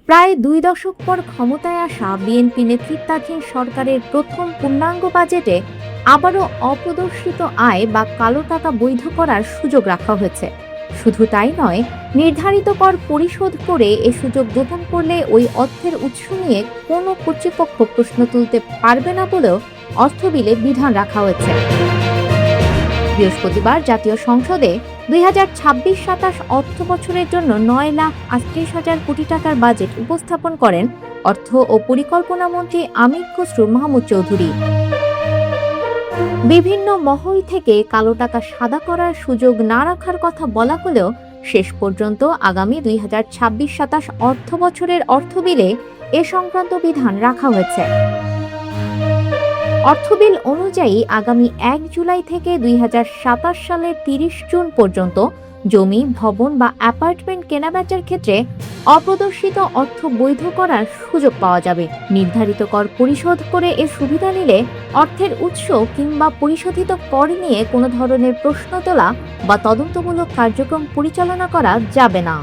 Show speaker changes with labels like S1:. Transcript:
S1: প্রায় ২ দশক পর ক্ষমতায় আসা বিএনপি নেতৃত্বাধীন সরকারের প্রথম পূর্ণাঙ্গ বাজেটে আবারও অপ্রদর্শিত আয় বা কালো টাকা বৈধ করার সুযোগ রাখা হয়েছে। শুধু তাই নয়, নির্ধারিত কর পরিশোধ করে এ সুযোগ গ্রহণ করলে ওই অর্থের উৎস নিয়ে কোনো কর্তৃপক্ষ প্রশ্ন তুলতে পারবে না বলেও অর্থ বিলে বিধান রাখা হয়েছে। বৃহস্পতিবার জাতীয় সংসদে ২০২৬-২৭ অর্থ বছরের জন্য ৯,৩৮,০০০ কোটি টাকার বাজেট উপস্থাপন করেন অর্থ ও পরিকল্পনা মন্ত্রী আমীর খসরু মাহমুদ চৌধুরী। বিভিন্ন মহল থেকে কালো টাকা সাদা করার সুযোগ না রাখার কথা বলা হলেও শেষ পর্যন্ত আগামী ২০২৬-২৭ অর্থ বছরের অর্থ বিলে এ সংক্রান্ত বিধান রাখা হয়েছে। অর্থবিল অনুযায়ী আগামী ১ জুলাই থেকে ২০২৭ সালের ৩০ জুন পর্যন্ত জমি, ভবন বা অ্যাপার্টমেন্ট কেনাবেচার ক্ষেত্রে অপ্রদর্শিত অর্থ বৈধ করার সুযোগ পাওয়া যাবে। নির্ধারিত কর পরিশোধ করে এ সুবিধা নিলে অর্থের উৎস কিংবা পরিশোধিত কর নিয়ে কোনো ধরনের প্রশ্ন তোলা বা তদন্তমূলক কার্যক্রম পরিচালনা করা যাবে না।